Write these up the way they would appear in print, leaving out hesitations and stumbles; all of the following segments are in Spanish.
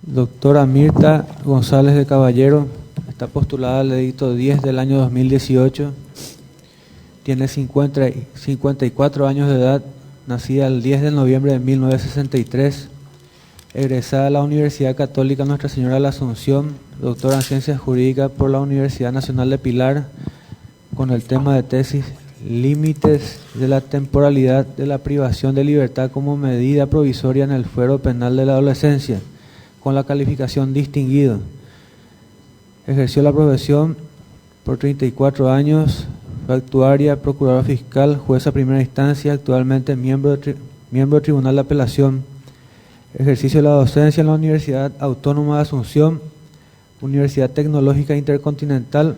Doctora Mirta González de Caballero está postulada al edicto 10 del año 2018. Tiene 54 años de edad, nacida el 10 de noviembre de 1963, egresada de la Universidad Católica Nuestra Señora de la Asunción, doctora en Ciencias Jurídicas por la Universidad Nacional de Pilar, con el tema de tesis Límites de la temporalidad de la privación de libertad como medida provisoria en el fuero penal de la adolescencia, con la calificación distinguido. Ejerció la profesión por 34 años, fue actuaria, procuradora fiscal, jueza primera instancia, actualmente miembro del Tribunal de Apelación. Ejercicio de la docencia en la Universidad Autónoma de Asunción, Universidad Tecnológica Intercontinental,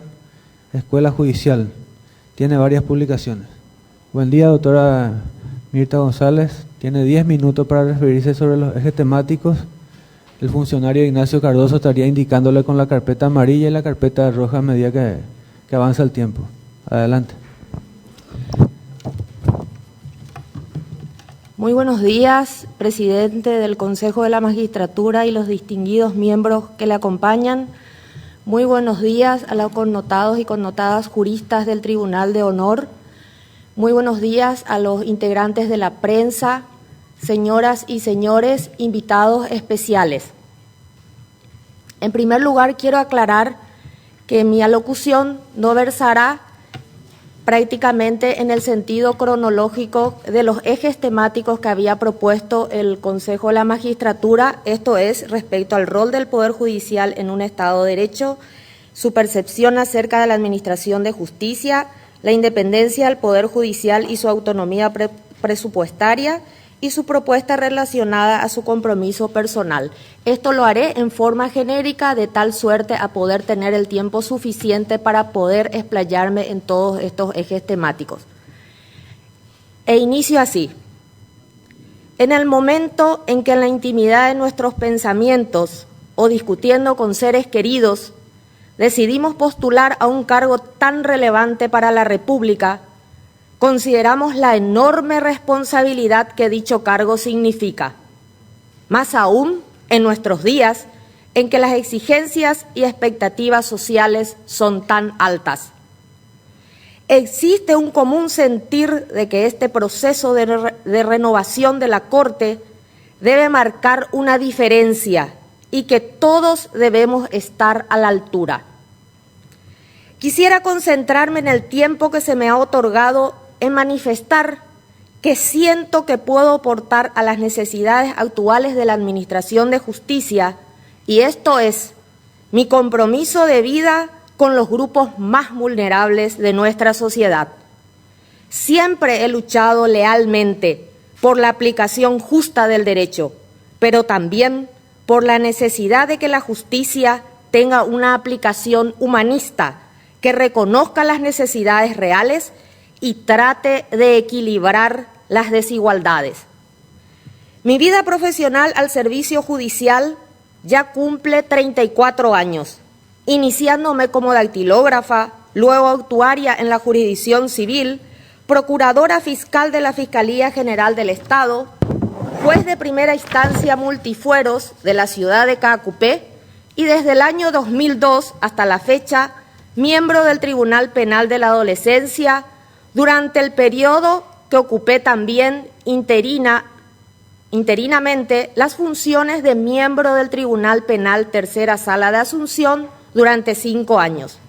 Escuela Judicial. Tiene varias publicaciones. Buen día, doctora Mirta González. Tiene 10 minutos para referirse sobre los ejes temáticos. El funcionario Ignacio Cardoso estaría indicándole con la carpeta amarilla y la carpeta roja a medida que avanza el tiempo. Adelante. Muy buenos días, presidente del Consejo de la Magistratura y los distinguidos miembros que le acompañan. Muy buenos días a los connotados y connotadas juristas del Tribunal de Honor. Muy buenos días a los integrantes de la prensa, señoras y señores, invitados especiales. En primer lugar, quiero aclarar que mi alocución no versará prácticamente en el sentido cronológico de los ejes temáticos que había propuesto el Consejo de la Magistratura, esto es, respecto al rol del Poder Judicial en un Estado de Derecho, su percepción acerca de la administración de justicia, la independencia del Poder Judicial y su autonomía presupuestaria, y su propuesta relacionada a su compromiso personal. Esto lo haré en forma genérica de tal suerte a poder tener el tiempo suficiente para poder explayarme en todos estos ejes temáticos. E inicio así. En el momento en que en la intimidad de nuestros pensamientos o discutiendo con seres queridos decidimos postular a un cargo tan relevante para la República, consideramos la enorme responsabilidad que dicho cargo significa, más aún en nuestros días en que las exigencias y expectativas sociales son tan altas. Existe un común sentir de que este proceso de renovación de la Corte debe marcar una diferencia y que todos debemos estar a la altura. Quisiera concentrarme en el tiempo que se me ha otorgado en manifestar que siento que puedo aportar a las necesidades actuales de la Administración de Justicia, y esto es mi compromiso de vida con los grupos más vulnerables de nuestra sociedad. Siempre he luchado lealmente por la aplicación justa del derecho, pero también por la necesidad de que la justicia tenga una aplicación humanista que reconozca las necesidades reales y trate de equilibrar las desigualdades. Mi vida profesional al servicio judicial ya cumple 34 años, iniciándome como dactilógrafa, luego actuaria en la jurisdicción civil, procuradora fiscal de la Fiscalía General del Estado, juez de primera instancia multifueros de la ciudad de Caacupé y desde el año 2002 hasta la fecha, miembro del Tribunal Penal de la Adolescencia, durante el periodo que ocupé también interinamente las funciones de miembro del Tribunal Penal Tercera Sala de Asunción durante 5 años.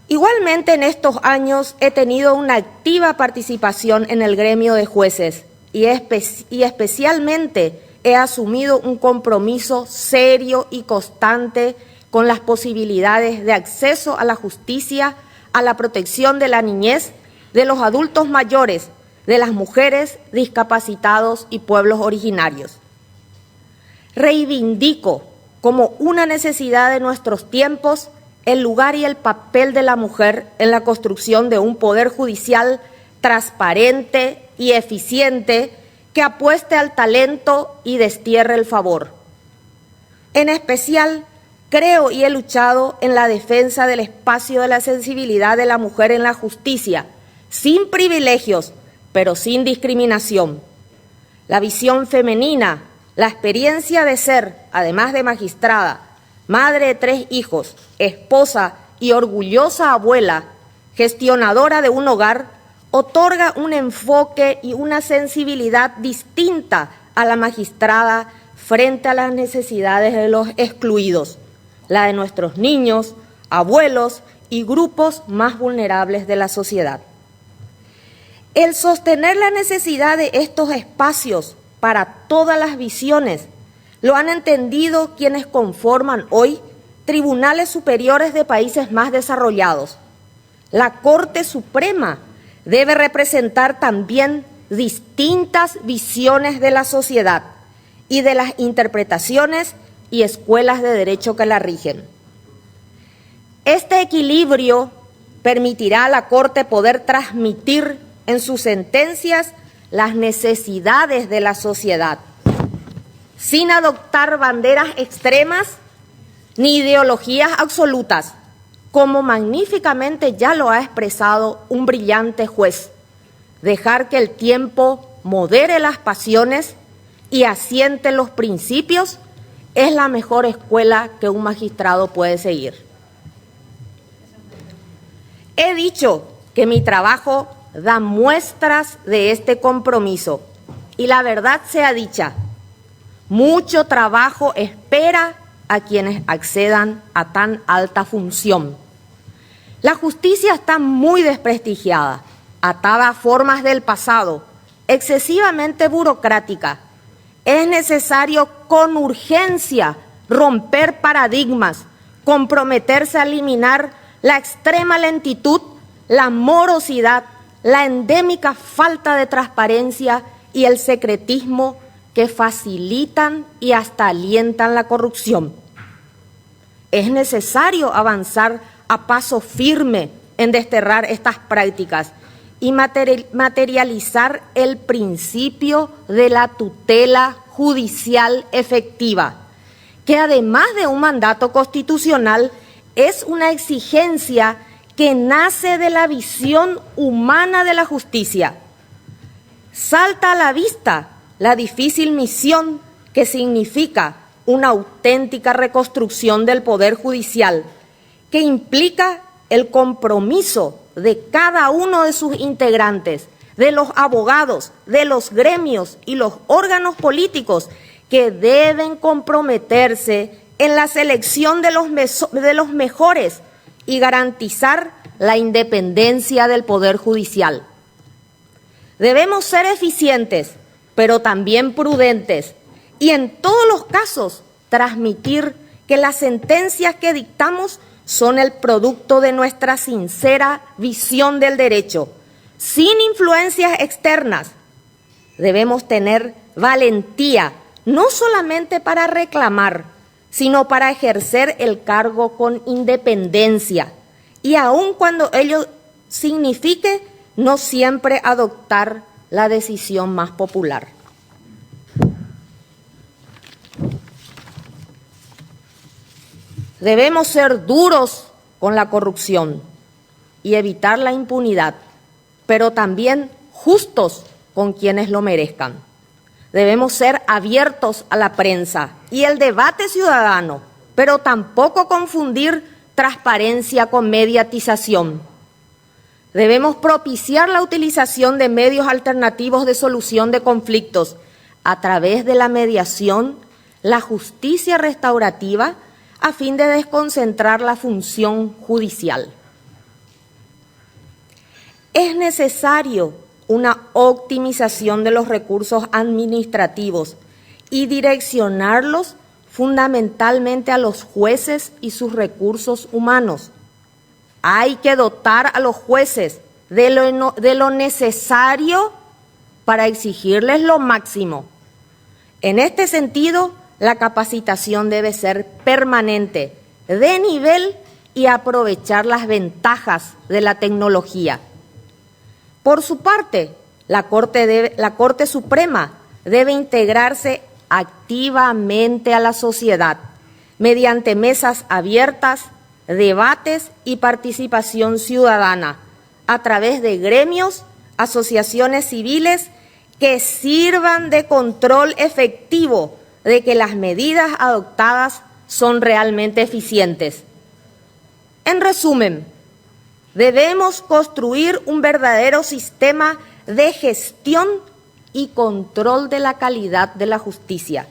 Igualmente en estos años he tenido una activa participación en el gremio de jueces y especialmente he asumido un compromiso serio y constante con las posibilidades de acceso a la justicia, a la protección de la niñez, de los adultos mayores, de las mujeres, discapacitados y pueblos originarios. Reivindico como una necesidad de nuestros tiempos el lugar y el papel de la mujer en la construcción de un poder judicial transparente y eficiente que apueste al talento y destierre el favor. En especial, creo y he luchado en la defensa del espacio de la sensibilidad de la mujer en la justicia, sin privilegios, pero sin discriminación. La visión femenina, La experiencia de ser, además de magistrada, madre de 3 hijos, esposa y orgullosa abuela, gestionadora de un hogar, otorga un enfoque y una sensibilidad distinta a la magistrada frente a las necesidades de los excluidos, la de nuestros niños, abuelos y grupos más vulnerables de la sociedad. El sostener la necesidad de estos espacios para todas las visiones lo han entendido quienes conforman hoy tribunales superiores de países más desarrollados. La Corte Suprema debe representar también distintas visiones de la sociedad y de las interpretaciones y escuelas de derecho que la rigen. Este equilibrio permitirá a la Corte poder transmitir en sus sentencias las necesidades de la sociedad, sin adoptar banderas extremas ni ideologías absolutas, como magníficamente ya lo ha expresado un brillante juez. Dejar que el tiempo modere las pasiones y asiente los principios es la mejor escuela que un magistrado puede seguir. He dicho que mi trabajo da muestras de este compromiso y la verdad sea dicha, mucho trabajo espera a quienes accedan a tan alta función. La justicia está muy desprestigiada, atada a formas del pasado, excesivamente burocrática. Es necesario con urgencia romper paradigmas, comprometerse a eliminar la extrema lentitud, la morosidad, la endémica falta de transparencia y el secretismo que facilitan y hasta alientan la corrupción. Es necesario avanzar a paso firme en desterrar estas prácticas y materializar el principio de la tutela judicial efectiva, que además de un mandato constitucional es una exigencia que nace de la visión humana de la justicia. Salta a la vista la difícil misión que significa una auténtica reconstrucción del Poder Judicial, que implica el compromiso de cada uno de sus integrantes, de los abogados, de los gremios y los órganos políticos que deben comprometerse en la selección de los mejores y garantizar la independencia del Poder Judicial. Debemos ser eficientes, pero también prudentes, y en todos los casos transmitir que las sentencias que dictamos son el producto de nuestra sincera visión del derecho, sin influencias externas. Debemos tener valentía, no solamente para reclamar, sino para ejercer el cargo con independencia, y aun cuando ello signifique no siempre adoptar la decisión más popular. Debemos ser duros con la corrupción y evitar la impunidad, pero también justos con quienes lo merezcan. Debemos ser abiertos a la prensa y el debate ciudadano, pero tampoco confundir transparencia con mediatización. Debemos propiciar la utilización de medios alternativos de solución de conflictos a través de la mediación, la justicia restaurativa, a fin de desconcentrar la función judicial. Es necesario una optimización de los recursos administrativos y direccionarlos fundamentalmente a los jueces y sus recursos humanos. Hay que dotar a los jueces de lo necesario para exigirles lo máximo. En este sentido, la capacitación debe ser permanente, de nivel y aprovechar las ventajas de la tecnología. Por su parte, la Corte Suprema debe integrarse activamente a la sociedad mediante mesas abiertas, debates y participación ciudadana a través de gremios, asociaciones civiles que sirvan de control efectivo de que las medidas adoptadas son realmente eficientes. En resumen, debemos construir un verdadero sistema de gestión y control de la calidad de la justicia,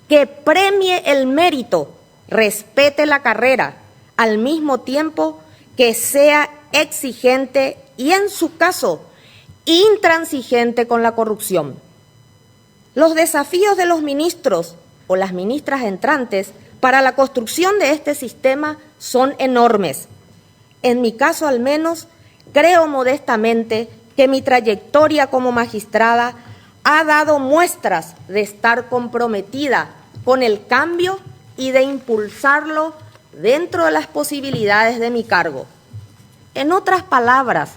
que premie el mérito, respete la carrera, al mismo tiempo que sea exigente y, en su caso, intransigente con la corrupción. Los desafíos de los ministros o las ministras entrantes para la construcción de este sistema son enormes. En mi caso, al menos, creo modestamente que mi trayectoria como magistrada ha dado muestras de estar comprometida con el cambio y de impulsarlo dentro de las posibilidades de mi cargo. En otras palabras,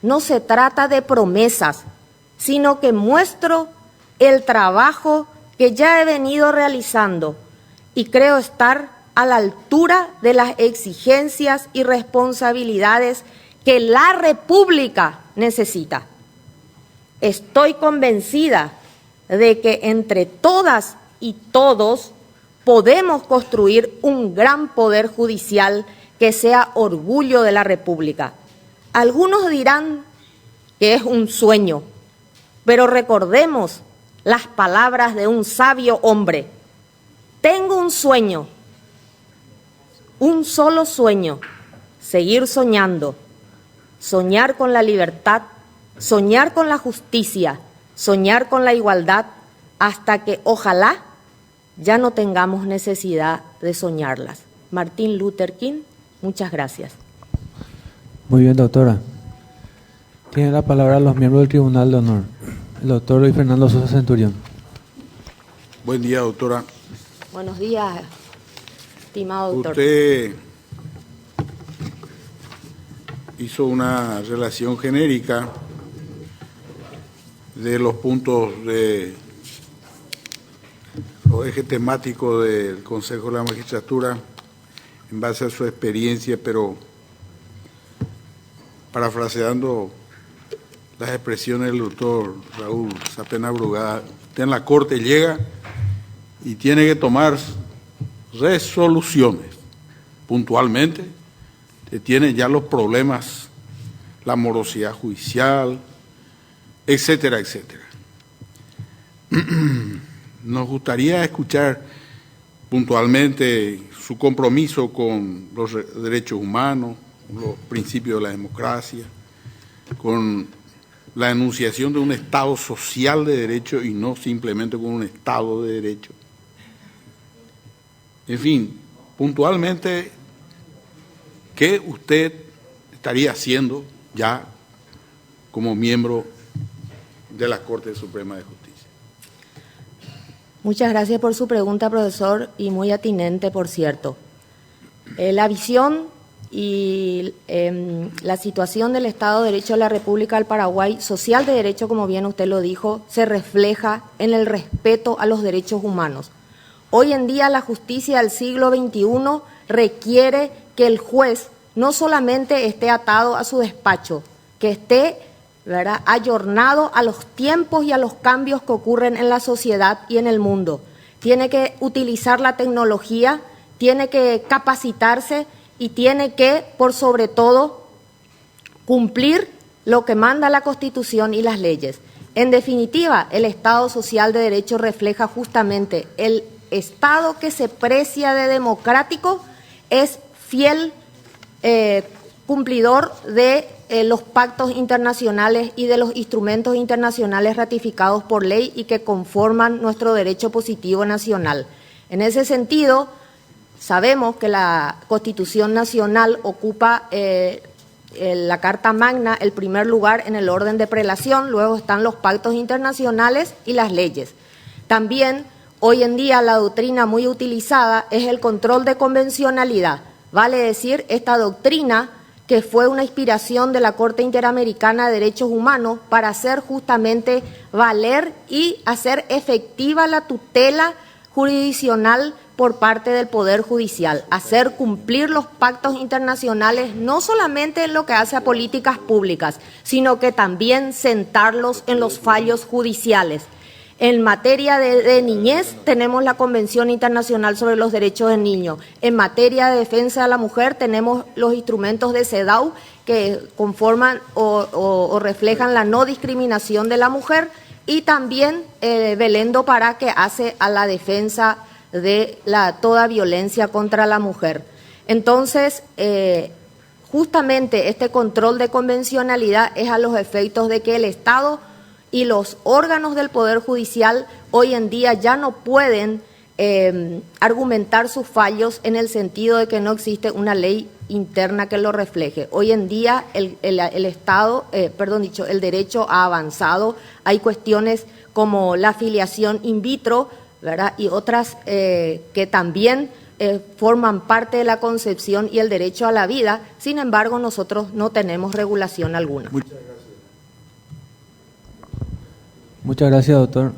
no se trata de promesas, sino que muestro el trabajo que ya he venido realizando y creo estar a la altura de las exigencias y responsabilidades que la República necesita. Estoy convencida de que entre todas y todos podemos construir un gran poder judicial que sea orgullo de la República. Algunos dirán que es un sueño, pero recordemos las palabras de un sabio hombre. Tengo un sueño, un solo sueño, seguir soñando, soñar con la libertad, soñar con la justicia, soñar con la igualdad, hasta que ojalá ya no tengamos necesidad de soñarlas. Martin Luther King, muchas gracias. Muy bien, doctora. Tiene la palabra los miembros del Tribunal de Honor. El doctor Luis Fernando Sosa Centurión. Buen día, doctora. Buenos días, estimado doctor. Usted hizo una relación genérica de los puntos de los ejes temáticos del Consejo de la Magistratura en base a su experiencia, pero parafraseando las expresiones del doctor Raúl Sapena Brugada, usted en la Corte llega y tiene que tomar resoluciones puntualmente, que tiene ya los problemas, la morosidad judicial, etcétera, etcétera. Nos gustaría escuchar puntualmente su compromiso con los derechos humanos, los principios de la democracia, con la enunciación de un Estado social de derecho y no simplemente con un Estado de derecho. En fin, puntualmente, ¿qué usted estaría haciendo ya como miembro de la Corte Suprema de Justicia? Muchas gracias por su pregunta, profesor, y muy atinente, por cierto. La visión y la situación del Estado de Derecho de la República del Paraguay, social de derecho, como bien usted lo dijo, se refleja en el respeto a los derechos humanos. Hoy en día la justicia del siglo XXI requiere que el juez no solamente esté atado a su despacho, que esté, ¿verdad?, ayornado a los tiempos y a los cambios que ocurren en la sociedad y en el mundo. Tiene que utilizar la tecnología, tiene que capacitarse y tiene que, por sobre todo, cumplir lo que manda la Constitución y las leyes. En definitiva, el Estado social de derecho refleja justamente el Estado que se precia de democrático, es fiel cumplidor de los pactos internacionales y de los instrumentos internacionales ratificados por ley y que conforman nuestro derecho positivo nacional. En ese sentido, sabemos que la Constitución Nacional ocupa la Carta Magna el primer lugar en el orden de prelación, luego están los pactos internacionales y las leyes. También, hoy en día, la doctrina muy utilizada es el control de convencionalidad, vale decir, esta doctrina que fue una inspiración de la Corte Interamericana de Derechos Humanos para hacer justamente valer y hacer efectiva la tutela jurisdiccional por parte del Poder Judicial, hacer cumplir los pactos internacionales no solamente en lo que hace a políticas públicas, sino que también sentarlos en los fallos judiciales. En materia de niñez tenemos la Convención Internacional sobre los Derechos del Niño. En materia de defensa de la mujer tenemos los instrumentos de CEDAW que conforman o reflejan la no discriminación de la mujer, y también Belén do Pará, que hace a la defensa de toda violencia contra la mujer. Entonces, justamente este control de convencionalidad es a los efectos de que el Estado y los órganos del Poder Judicial hoy en día ya no pueden argumentar sus fallos en el sentido de que no existe una ley interna que lo refleje. Hoy en día el Estado, el derecho ha avanzado. Hay cuestiones como la filiación in vitro, ¿verdad? Y otras que también forman parte de la concepción y el derecho a la vida. Sin embargo, nosotros no tenemos regulación alguna. Muchas gracias, doctor.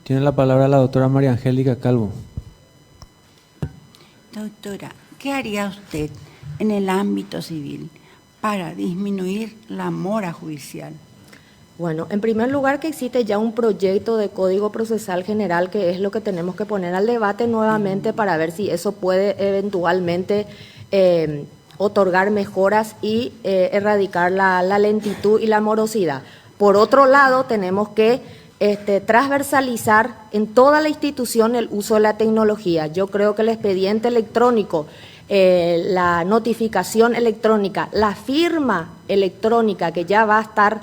Tiene la palabra la doctora María Angélica Calvo. Doctora, ¿qué haría usted en el ámbito civil para disminuir la mora judicial? Bueno, en primer lugar, que existe ya un proyecto de Código Procesal General, que es lo que tenemos que poner al debate nuevamente para ver si eso puede eventualmente otorgar mejoras y erradicar la lentitud y la morosidad. Por otro lado, tenemos que transversalizar en toda la institución el uso de la tecnología. Yo creo que el expediente electrónico, la notificación electrónica, la firma electrónica, que ya va a estar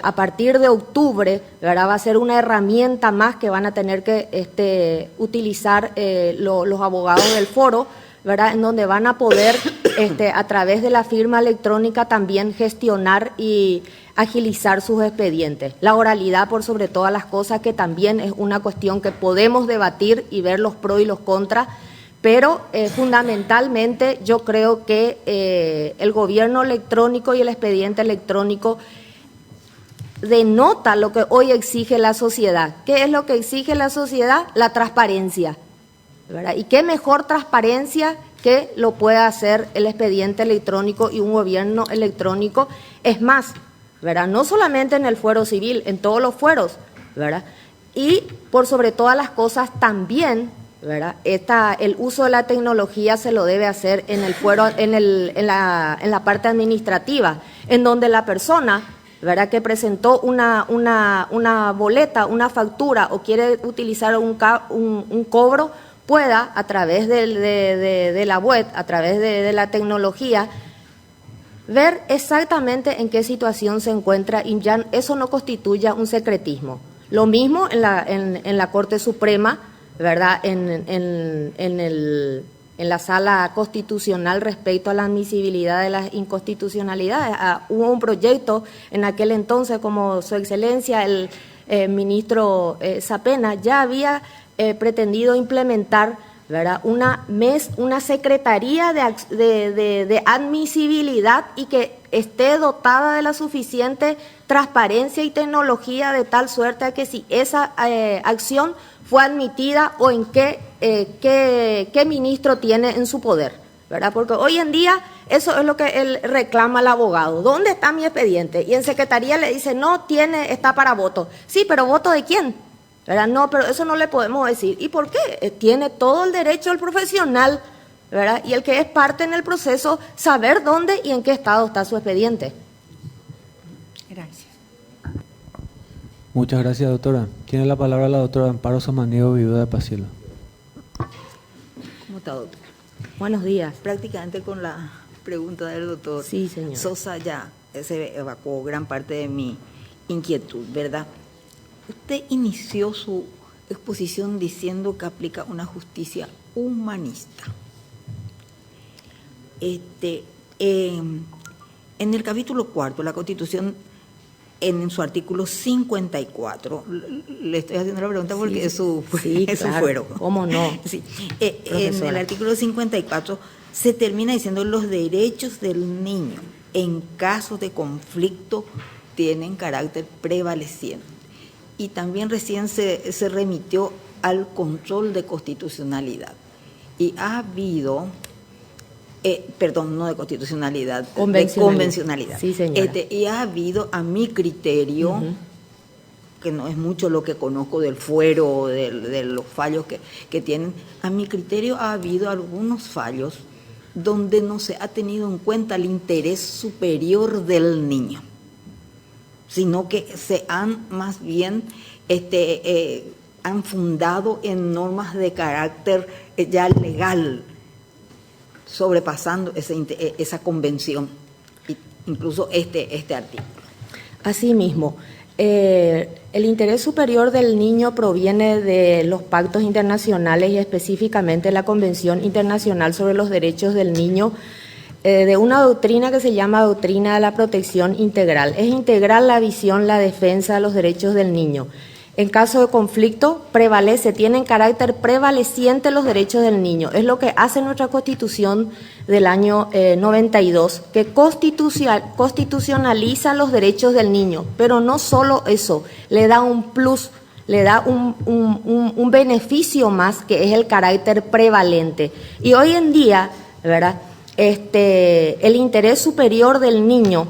a partir de octubre, ¿verdad? Va a ser una herramienta más que van a tener que utilizar los abogados del foro, ¿verdad? En donde van a poder, a través de la firma electrónica, también gestionar y agilizar sus expedientes. La oralidad, por sobre todas las cosas, que también es una cuestión que podemos debatir y ver los pros y los contras, pero fundamentalmente yo creo que el gobierno electrónico y el expediente electrónico denota lo que hoy exige la sociedad. ¿Qué es lo que exige la sociedad? La transparencia, ¿verdad? Y qué mejor transparencia que lo pueda hacer el expediente electrónico y un gobierno electrónico. Es más, ¿verdad? No solamente en el fuero civil, en todos los fueros, ¿verdad? Y por sobre todas las cosas también, ¿verdad? El uso de la tecnología se lo debe hacer en el fuero, en la parte administrativa, en donde la persona, ¿verdad?, que presentó una boleta, una factura, o quiere utilizar un cobro, pueda, a través de la web, a través de la tecnología, ver exactamente en qué situación se encuentra, y ya eso no constituya un secretismo. Lo mismo en la Corte Suprema, ¿verdad?, en la sala constitucional respecto a la admisibilidad de las inconstitucionalidades. Hubo un proyecto en aquel entonces, como Su Excelencia, el ministro Zapena, ya había pretendido implementar, ¿verdad?, una secretaría de admisibilidad, y que esté dotada de la suficiente transparencia y tecnología, de tal suerte a que si esa acción fue admitida o en qué ministro tiene en su poder, ¿verdad? Porque hoy en día eso es lo que él reclama al abogado. ¿Dónde está mi expediente? Y en secretaría le dice, no, está para voto. Sí, pero ¿voto de quién? ¿Verdad? No, pero eso no le podemos decir. ¿Y por qué? Tiene todo el derecho el profesional, ¿verdad?, y el que es parte en el proceso, saber dónde y en qué estado está su expediente. Gracias. Muchas gracias, doctora. Tiene la palabra la doctora Amparo Samaniego, viuda de Pacielo. ¿Cómo está, doctora? Buenos días. Prácticamente con la pregunta del doctor Sí, señor. Sosa ya se evacuó gran parte de mi inquietud, ¿verdad? Usted inició su exposición diciendo que aplica una justicia humanista. En el capítulo 4, la Constitución, en su artículo 54, le estoy haciendo la pregunta porque es su fuero. ¿Cómo no? Sí. En el artículo 54 se termina diciendo: los derechos del niño en casos de conflicto tienen carácter prevaleciente. Y también recién se remitió al control de constitucionalidad. Y ha habido, no de constitucionalidad, de convencionalidad. Sí, señora. Y ha habido, a mi criterio, que no es mucho lo que conozco del fuero, de los fallos que tienen, a mi criterio ha habido algunos fallos donde no se ha tenido en cuenta el interés superior del niño, sino que se han más bien han fundado en normas de carácter ya legal, sobrepasando esa convención, incluso este artículo. Asimismo, el interés superior del niño proviene de los pactos internacionales y específicamente la Convención Internacional sobre los Derechos del Niño, de una doctrina que se llama Doctrina de la Protección Integral. Es integral la visión, la defensa de los derechos del niño. En caso de conflicto, tienen carácter prevaleciente los derechos del niño. Es lo que hace nuestra Constitución del año 92, que constitucionaliza los derechos del niño. Pero no solo eso, le da un plus, le da un beneficio más, que es el carácter prevalente. Y hoy en día, ¿verdad?, el interés superior del niño,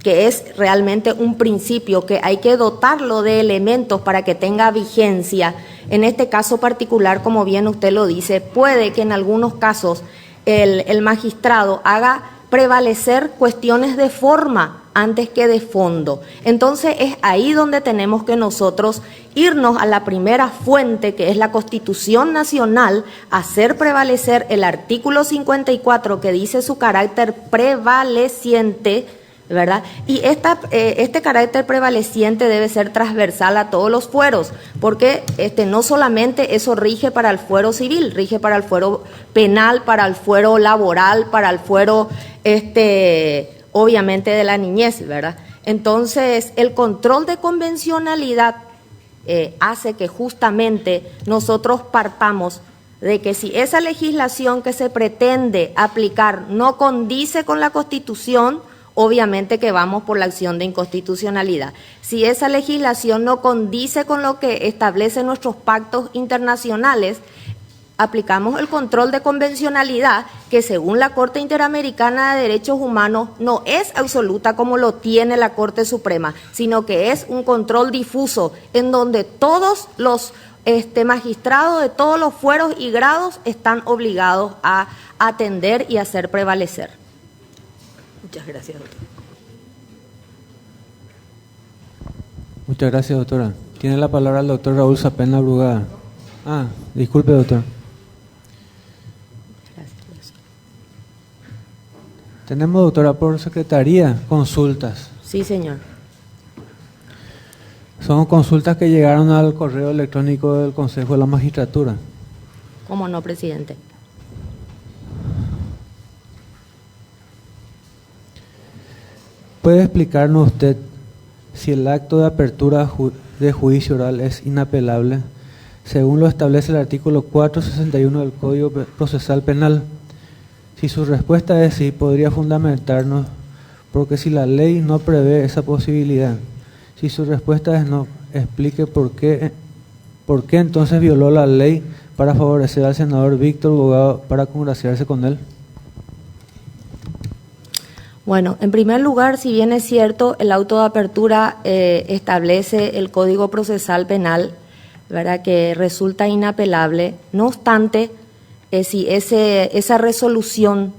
que es realmente un principio que hay que dotarlo de elementos para que tenga vigencia. En este caso particular, como bien usted lo dice, puede que en algunos casos el magistrado haga prevalecer cuestiones de forma antes que de fondo. Entonces es ahí donde tenemos que nosotros irnos a la primera fuente, que es la Constitución Nacional, hacer prevalecer el artículo 54, que dice su carácter prevaleciente, ¿verdad? Y este carácter prevaleciente debe ser transversal a todos los fueros, porque no solamente eso rige para el fuero civil, rige para el fuero penal, para el fuero laboral, para el fuero obviamente de la niñez, ¿verdad? Entonces, el control de convencionalidad hace que justamente nosotros partamos de que si esa legislación que se pretende aplicar no condice con la Constitución, obviamente que vamos por la acción de inconstitucionalidad. Si esa legislación no condice con lo que establecen nuestros pactos internacionales, aplicamos el control de convencionalidad, que según la Corte Interamericana de Derechos Humanos no es absoluta como lo tiene la Corte Suprema, sino que es un control difuso en donde todos los magistrados de todos los fueros y grados están obligados a atender y hacer prevalecer. Muchas gracias, doctor. Muchas gracias, doctora. Tiene la palabra el doctor Raúl Sapena Brugada. Disculpe, doctor. Gracias. Tenemos, doctora, por secretaría, consultas. Sí, señor. Son consultas que llegaron al correo electrónico del Consejo de la Magistratura. ¿Cómo no, presidente? ¿Puede explicarnos usted si el acto de apertura de juicio oral es inapelable, según lo establece el artículo 461 del Código Procesal Penal? Si su respuesta es sí, podría fundamentarnos, porque si la ley no prevé esa posibilidad. Si su respuesta es no, explique por qué entonces violó la ley para favorecer al senador Víctor Bogado para congraciarse con él. Bueno, en primer lugar, si bien es cierto, el auto de apertura establece el Código Procesal Penal, ¿verdad?, que resulta inapelable. No obstante, si esa resolución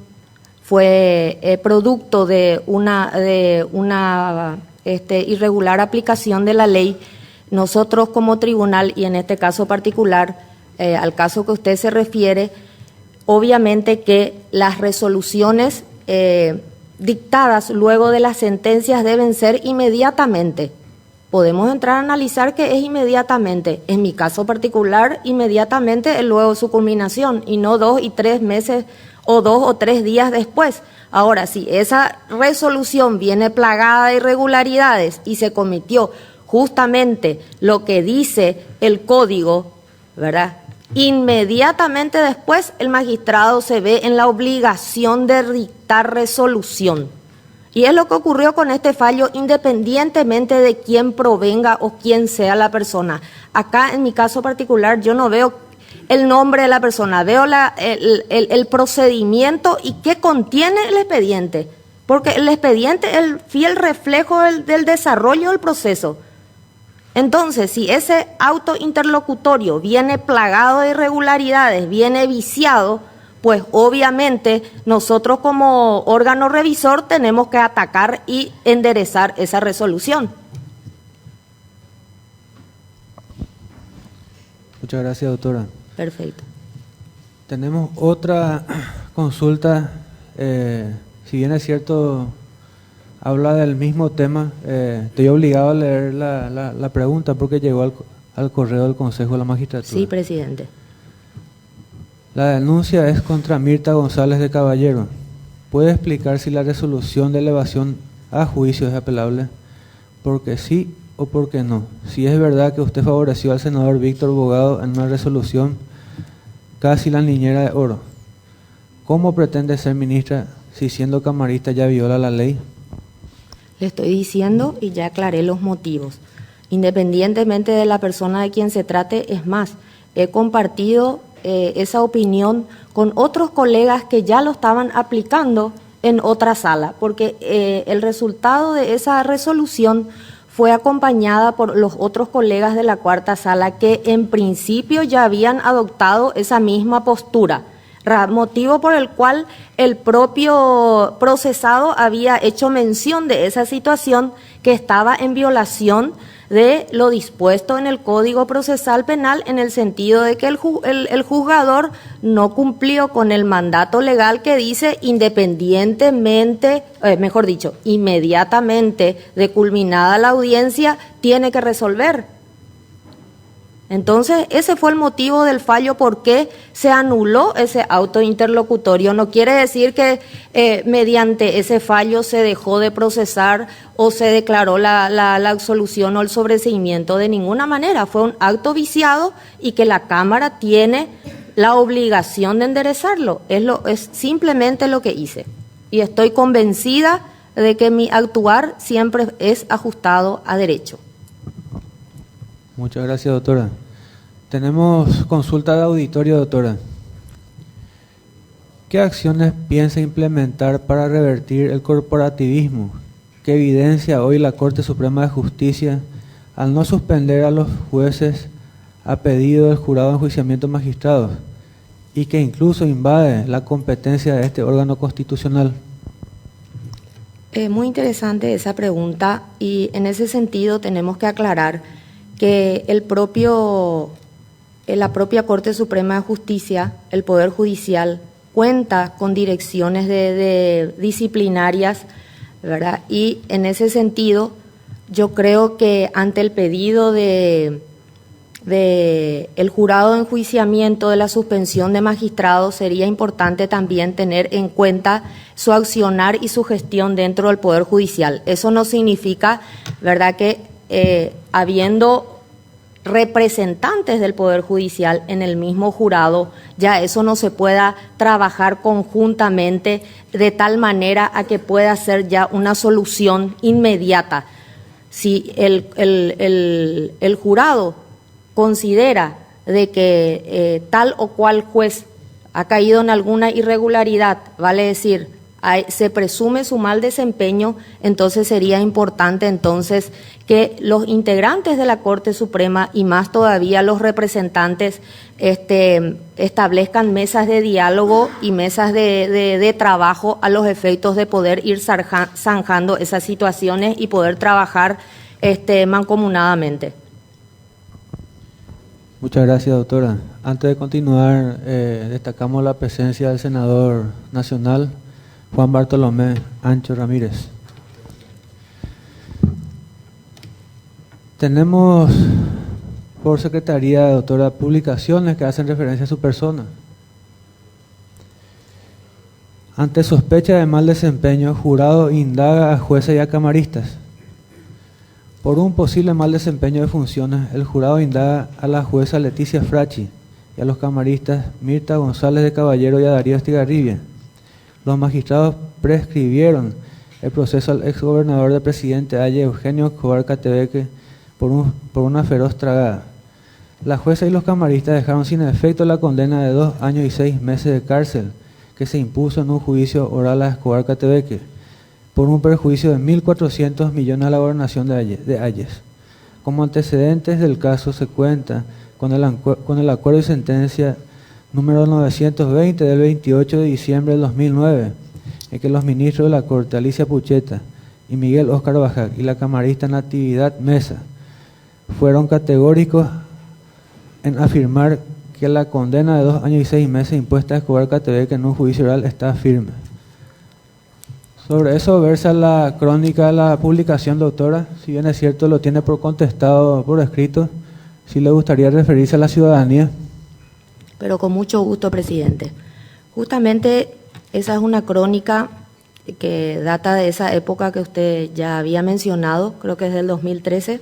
fue producto de una irregular aplicación de la ley, nosotros como tribunal, y en este caso particular, al caso que usted se refiere, obviamente que las resoluciones dictadas luego de las sentencias deben ser inmediatamente. Podemos entrar a analizar que es inmediatamente. En mi caso particular, inmediatamente luego de su culminación, y no 2 y 3 meses o 2 o 3 días después. Ahora, si esa resolución viene plagada de irregularidades y se cometió justamente lo que dice el código, ¿verdad?, inmediatamente después el magistrado se ve en la obligación de dictar resolución. Y es lo que ocurrió con este fallo, independientemente de quién provenga o quién sea la persona. Acá, en mi caso particular, yo no veo el nombre de la persona, veo el procedimiento y qué contiene el expediente. Porque el expediente es el fiel reflejo del desarrollo del proceso. Entonces, si ese auto interlocutorio viene plagado de irregularidades, viene viciado, pues obviamente nosotros como órgano revisor tenemos que atacar y enderezar esa resolución. Muchas gracias, doctora. Perfecto. Tenemos otra consulta, si bien es cierto, habla del mismo tema, estoy obligado a leer la pregunta porque llegó al correo del Consejo de la Magistratura. Sí, presidente. La denuncia es contra Mirta González de Caballero. ¿Puede explicar si la resolución de elevación a juicio es apelable? ¿Porque sí o porque no? Si es verdad que usted favoreció al senador Víctor Bogado en una resolución casi la niñera de oro, ¿cómo pretende ser ministra si siendo camarista ya viola la ley? Le estoy diciendo y ya aclaré los motivos. Independientemente de la persona de quien se trate, es más, he compartido esa opinión con otros colegas que ya lo estaban aplicando en otra sala, porque el resultado de esa resolución fue acompañada por los otros colegas de la cuarta sala que en principio ya habían adoptado esa misma postura, motivo por el cual el propio procesado había hecho mención de esa situación que estaba en violación de lo dispuesto en el Código Procesal Penal, en el sentido de que el juzgador no cumplió con el mandato legal que dice independientemente, inmediatamente de culminada la audiencia, tiene que resolver. Entonces, ese fue el motivo del fallo, por qué se anuló ese auto interlocutorio. No quiere decir que mediante ese fallo se dejó de procesar o se declaró la absolución o el sobreseimiento, de ninguna manera. Fue un acto viciado y que la Cámara tiene la obligación de enderezarlo. Es simplemente lo que hice. Y estoy convencida de que mi actuar siempre es ajustado a derecho. Muchas gracias, doctora. Tenemos consulta de auditorio, doctora. ¿Qué acciones piensa implementar para revertir el corporativismo que evidencia hoy la Corte Suprema de Justicia al no suspender a los jueces a pedido del jurado de enjuiciamiento de magistrados y que incluso invade la competencia de este órgano constitucional? Muy interesante esa pregunta, y en ese sentido tenemos que aclarar que la propia Corte Suprema de Justicia, el Poder Judicial, cuenta con direcciones de disciplinarias, ¿verdad? Y en ese sentido, yo creo que ante el pedido de el jurado de enjuiciamiento de la suspensión de magistrados, sería importante también tener en cuenta su accionar y su gestión dentro del Poder Judicial. Eso no significa, ¿verdad?, que habiendo representantes del Poder Judicial en el mismo jurado, ya eso no se pueda trabajar conjuntamente de tal manera a que pueda ser ya una solución inmediata. Si el jurado considera de que tal o cual juez ha caído en alguna irregularidad, vale decir, se presume su mal desempeño, entonces sería importante entonces que los integrantes de la Corte Suprema y más todavía los representantes establezcan mesas de diálogo y mesas de trabajo a los efectos de poder ir zanjando esas situaciones y poder trabajar mancomunadamente. Muchas gracias, doctora. Antes de continuar, destacamos la presencia del senador nacional Juan Bartolomé Ancho Ramírez. Tenemos por secretaría, doctora, publicaciones que hacen referencia a su persona. Ante sospecha de mal desempeño, el jurado indaga a jueces y a camaristas. Por un posible mal desempeño de funciones, el jurado indaga a la jueza Leticia Fracci y a los camaristas Mirta González de Caballero y a Darío Estigarribia. Los magistrados prescribieron el proceso al exgobernador del presidente Valle, Eugenio Escobar Catebeque, por una feroz tragada. La jueza y los camaristas dejaron sin efecto la condena de 2 años y 6 meses de cárcel que se impuso en un juicio oral a Escobar Catebeque por un perjuicio de 1.400 millones a la gobernación de Ayes. Como antecedentes del caso se cuenta con el acuerdo de sentencia número 920 del 28 de diciembre del 2009, en que los ministros de la Corte, Alicia Pucheta y Miguel Óscar Bajac, y la camarista Natividad Mesa, fueron categóricos en afirmar que la condena de 2 años y 6 meses impuesta a Escobar Catebek en un juicio oral está firme. Sobre eso versa la crónica de la publicación, doctora. Si bien es cierto, lo tiene por contestado por escrito, si le gustaría referirse a la ciudadanía. Pero con mucho gusto, presidente. Justamente esa es una crónica que data de esa época que usted ya había mencionado, creo que es del 2013.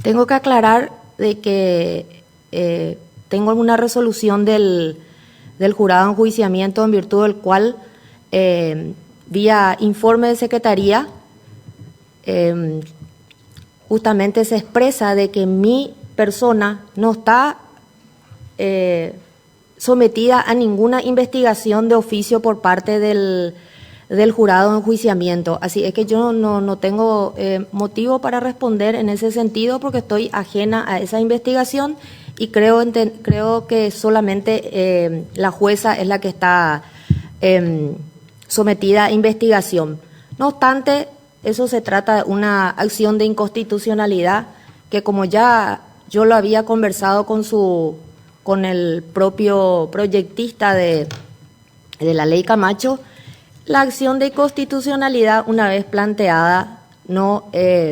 Tengo que aclarar de que tengo una resolución del jurado de enjuiciamiento en virtud del cual, vía informe de secretaría, justamente se expresa de que mi persona no está sometida a ninguna investigación de oficio por parte del jurado de enjuiciamiento. Así es que yo no tengo motivo para responder en ese sentido, porque estoy ajena a esa investigación y creo que solamente la jueza es la que está sometida a investigación. No obstante, eso se trata de una acción de inconstitucionalidad que, como ya yo lo había conversado con el propio proyectista de la ley Camacho, la acción de inconstitucionalidad, una vez planteada, no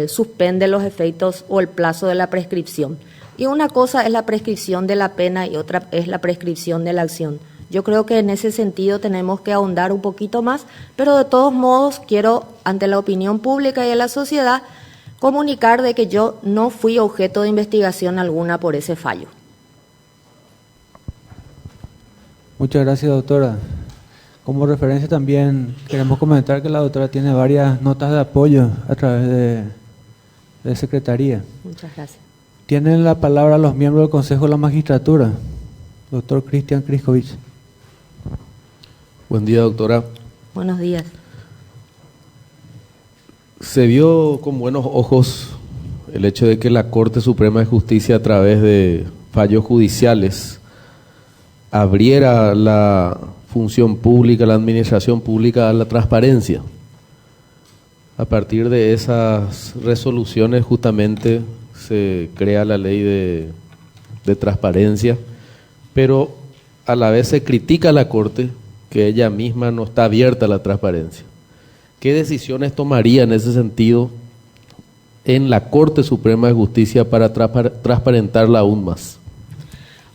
suspende los efectos o el plazo de la prescripción. Y una cosa es la prescripción de la pena y otra es la prescripción de la acción. Yo creo que en ese sentido tenemos que ahondar un poquito más, pero de todos modos quiero, ante la opinión pública y de la sociedad, comunicar de que yo no fui objeto de investigación alguna por ese fallo. Muchas gracias, doctora. Como referencia también queremos comentar que la doctora tiene varias notas de apoyo a través de Secretaría. Muchas gracias. Tienen la palabra los miembros del Consejo de la Magistratura. Doctor Cristian Kriskovich. Buen día, doctora. Buenos días. Se vio con buenos ojos el hecho de que la Corte Suprema de Justicia, a través de fallos judiciales, abriera la función pública, la administración pública a la transparencia. A partir de esas resoluciones justamente se crea la ley de transparencia, pero a la vez se critica a la Corte que ella misma no está abierta a la transparencia. ¿Qué decisiones tomaría en ese sentido en la Corte Suprema de Justicia para transparentarla aún más?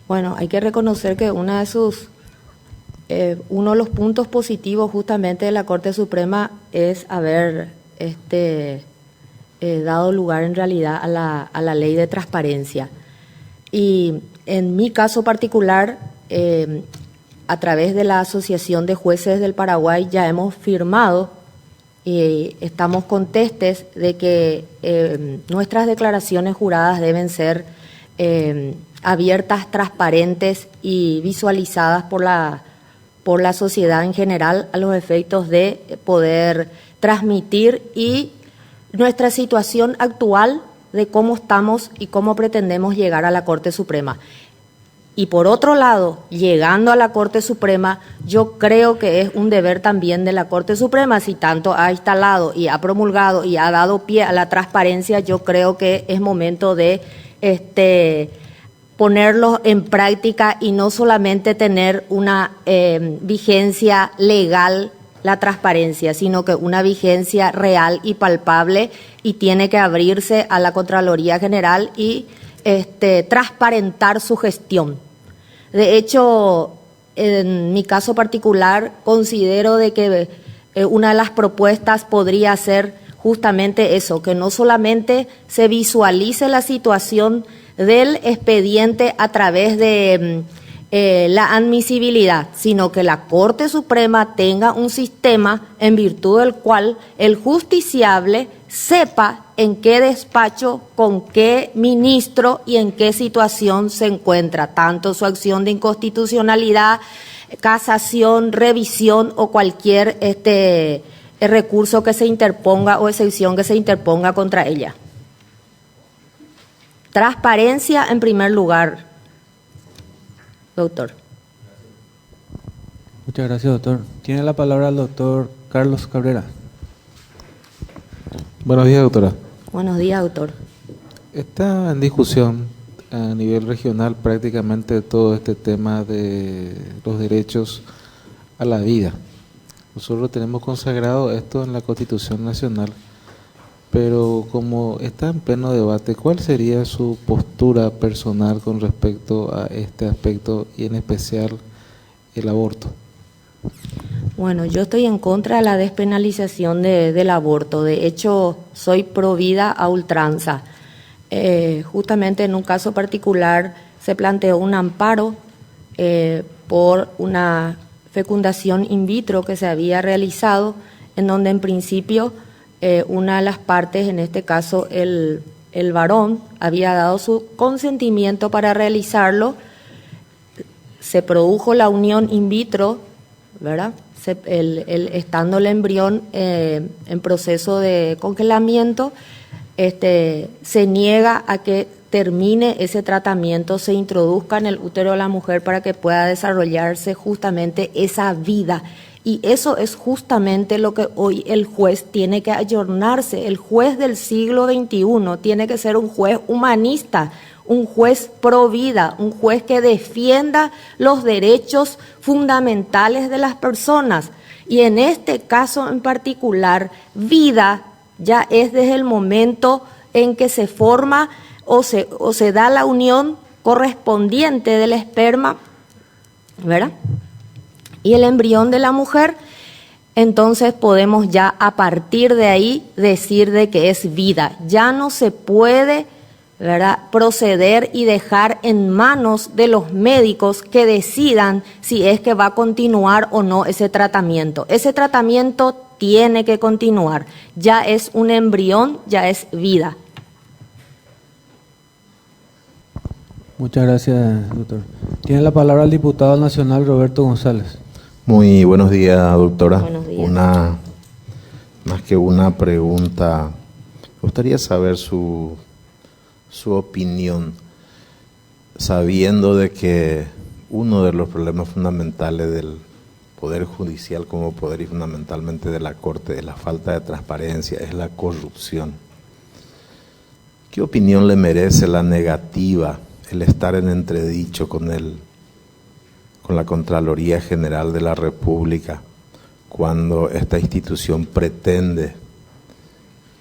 Bueno, hay que reconocer que uno de los puntos positivos justamente de la Corte Suprema es haber dado lugar en realidad a la ley de transparencia. Y en mi caso particular, a través de la Asociación de Jueces del Paraguay ya hemos firmado y estamos contestes de que nuestras declaraciones juradas deben ser abiertas, transparentes y visualizadas por la sociedad en general, a los efectos de poder transmitir y nuestra situación actual de cómo estamos y cómo pretendemos llegar a la Corte Suprema. Y por otro lado, llegando a la Corte Suprema, yo creo que es un deber también de la Corte Suprema, si tanto ha instalado y ha promulgado y ha dado pie a la transparencia, yo creo que es momento de ponerlo en práctica y no solamente tener una vigencia legal la transparencia, sino que una vigencia real y palpable, y tiene que abrirse a la Contraloría General y transparentar su gestión. De hecho, en mi caso particular, considero de que una de las propuestas podría ser justamente eso, que no solamente se visualice la situación del expediente a través de la admisibilidad, sino que la Corte Suprema tenga un sistema en virtud del cual el justiciable sepa en qué despacho, con qué ministro y en qué situación se encuentra, tanto su acción de inconstitucionalidad, casación, revisión o cualquier recurso que se interponga o excepción que se interponga contra ella. Transparencia en primer lugar, doctor. Muchas gracias, doctor. Tiene la palabra el doctor Carlos Cabrera. Buenos días, doctora. Buenos días, doctor. Está en discusión a nivel regional prácticamente todo este tema de los derechos a la vida. Nosotros tenemos consagrado esto en la Constitución Nacional, pero como está en pleno debate, ¿cuál sería su postura personal con respecto a este aspecto y en especial el aborto? Bueno, yo estoy en contra de la despenalización del aborto. De hecho, soy pro vida a ultranza. Justamente en un caso particular se planteó un amparo por una fecundación in vitro que se había realizado, en donde en principio una de las partes, en este caso el varón, había dado su consentimiento para realizarlo. Se produjo la unión in vitro, ¿verdad? Estando el embrión en proceso de congelamiento, se niega a que termine ese tratamiento, se introduzca en el útero de la mujer para que pueda desarrollarse justamente esa vida. Y eso es justamente lo que hoy el juez tiene que ayornarse. El juez del siglo XXI tiene que ser un juez humanista, un juez pro vida, un juez que defienda los derechos fundamentales de las personas. Y en este caso en particular, vida ya es desde el momento en que se forma o se da la unión correspondiente del esperma, ¿verdad?, y el embrión de la mujer. Entonces podemos ya a partir de ahí decir de que es vida. Ya no se puede, ¿verdad?, proceder y dejar en manos de los médicos que decidan si es que va a continuar o no ese tratamiento. Ese tratamiento tiene que continuar. Ya es un embrión, ya es vida. Muchas gracias, doctor. Tiene la palabra el diputado nacional Roberto González. Muy buenos días, doctora. Buenos días. Más que una pregunta, me gustaría saber su opinión, sabiendo de que uno de los problemas fundamentales del Poder Judicial como poder y fundamentalmente de la Corte es la falta de transparencia, es la corrupción. ¿Qué opinión le merece la negativa, el estar en entredicho con la Contraloría General de la República, cuando esta institución pretende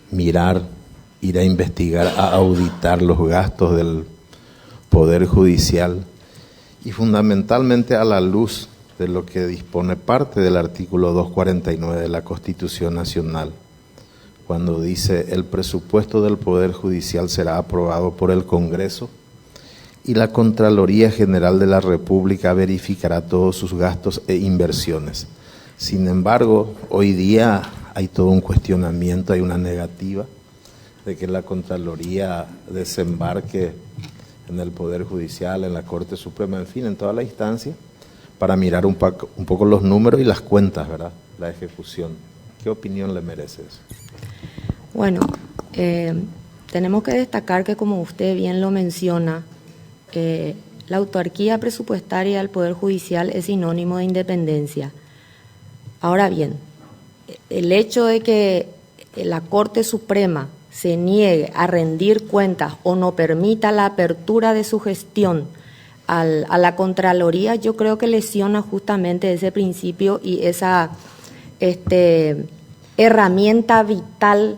mirar, ir a investigar, a auditar los gastos del Poder Judicial y fundamentalmente a la luz de lo que dispone parte del artículo 249 de la Constitución Nacional, cuando dice el presupuesto del Poder Judicial será aprobado por el Congreso y la Contraloría General de la República verificará todos sus gastos e inversiones. Sin embargo, hoy día hay todo un cuestionamiento, hay una negativa de que la Contraloría desembarque en el Poder Judicial, en la Corte Suprema, en fin, en toda la instancia, para mirar un poco los números y las cuentas, ¿verdad?, la ejecución. ¿Qué opinión le merece eso? Bueno, tenemos que destacar que, como usted bien lo menciona, la autarquía presupuestaria del Poder Judicial es sinónimo de independencia. Ahora bien, el hecho de que la Corte Suprema se niegue a rendir cuentas o no permita la apertura de su gestión a la Contraloría, yo creo que lesiona justamente ese principio y esa herramienta vital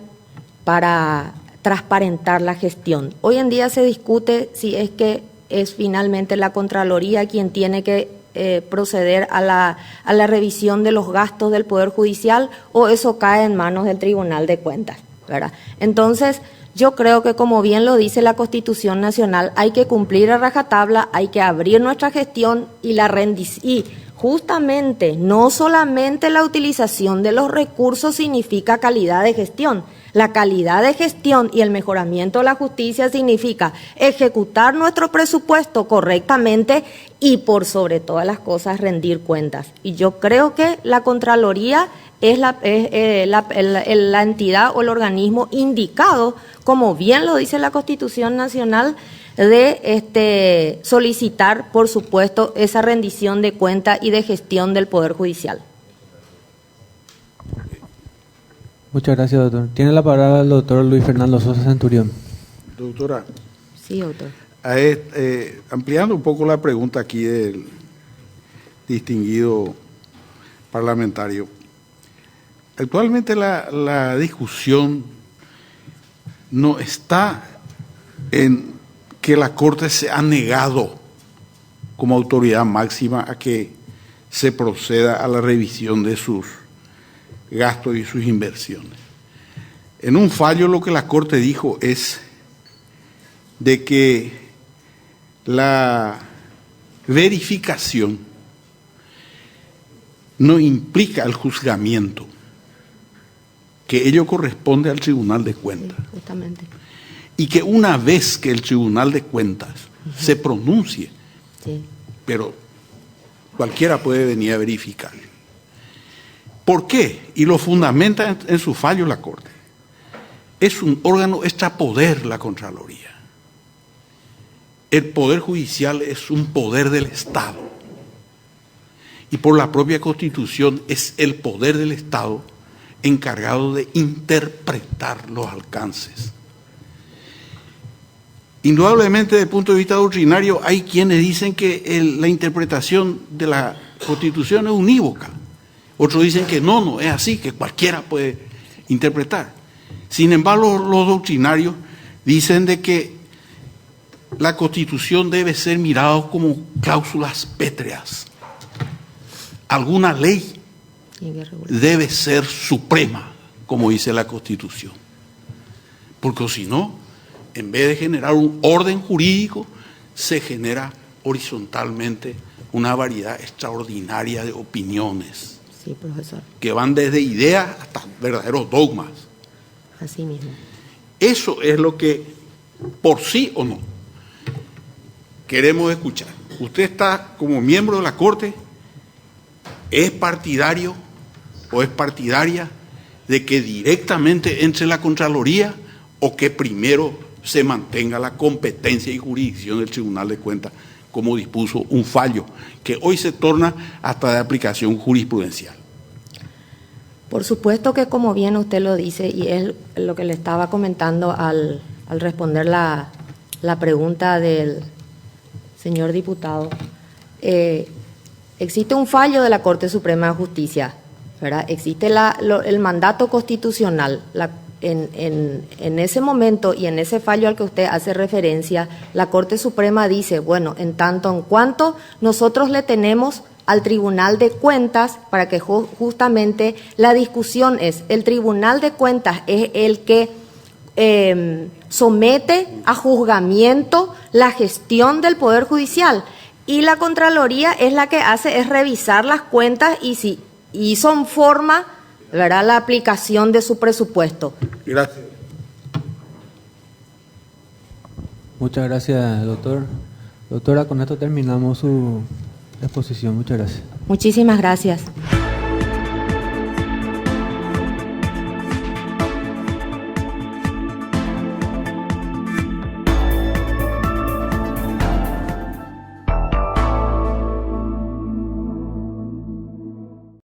para transparentar la gestión. Hoy en día se discute si es que es finalmente la Contraloría quien tiene que proceder a la revisión de los gastos del Poder Judicial o eso cae en manos del Tribunal de Cuentas, ¿verdad? Entonces, yo creo que, como bien lo dice la Constitución Nacional, hay que cumplir a rajatabla, hay que abrir nuestra gestión y justamente no solamente la utilización de los recursos significa calidad de gestión. La calidad de gestión y el mejoramiento de la justicia significa ejecutar nuestro presupuesto correctamente y, por sobre todas las cosas, rendir cuentas. Y yo creo que la Contraloría es la entidad o el organismo indicado, como bien lo dice la Constitución Nacional, de solicitar, por supuesto, esa rendición de cuenta y de gestión del Poder Judicial. Muchas gracias, doctor. Tiene la palabra el doctor Luis Fernando Sosa Centurión. Doctora, Sí, doctor. ampliando un poco la pregunta aquí del distinguido parlamentario, actualmente la discusión no está en que la Corte se ha negado como autoridad máxima a que se proceda a la revisión de sus gastos y sus inversiones. En un fallo lo que la Corte dijo es de que la verificación no implica el juzgamiento, que ello corresponde al Tribunal de Cuentas. Sí, justamente. Y que una vez que el Tribunal de Cuentas se pronuncie, Sí. pero cualquiera puede venir a verificar. ¿Por qué? Y lo fundamenta en su fallo la Corte. Es un órgano extrapoder la Contraloría. El Poder Judicial es un poder del Estado. Y por la propia Constitución es el poder del Estado encargado de interpretar los alcances. Indudablemente, desde el punto de vista doctrinario, hay quienes dicen que la interpretación de la Constitución es unívoca. Otros dicen que no es así, que cualquiera puede interpretar. Sin embargo, los doctrinarios dicen de que la Constitución debe ser mirada como cláusulas pétreas. Alguna ley debe ser suprema, como dice la Constitución. Porque si no, en vez de generar un orden jurídico, se genera horizontalmente una variedad extraordinaria de opiniones. Sí, profesor. Que van desde ideas hasta verdaderos dogmas. Así mismo. Eso es lo que, por sí o no, queremos escuchar. Usted está como miembro de la Corte, ¿es partidario o es partidaria de que directamente entre la Contraloría o que primero se mantenga la competencia y jurisdicción del Tribunal de Cuentas, como dispuso un fallo que hoy se torna hasta de aplicación jurisprudencial? Por supuesto que, como bien usted lo dice, y es lo que le estaba comentando al responder la pregunta del señor diputado, existe un fallo de la Corte Suprema de Justicia, ¿verdad? Existe el mandato constitucional. En ese momento y en ese fallo al que usted hace referencia, la Corte Suprema dice, bueno, en tanto en cuanto nosotros le tenemos al Tribunal de Cuentas, para que justamente la discusión es, el Tribunal de Cuentas es el que somete a juzgamiento la gestión del Poder Judicial, y la Contraloría es la que hace, es revisar las cuentas y si hizo en forma, ¿verdad?, la aplicación de su presupuesto. Gracias. Muchas gracias, doctor. Doctora, con esto terminamos su exposición. Muchas gracias. Muchísimas gracias.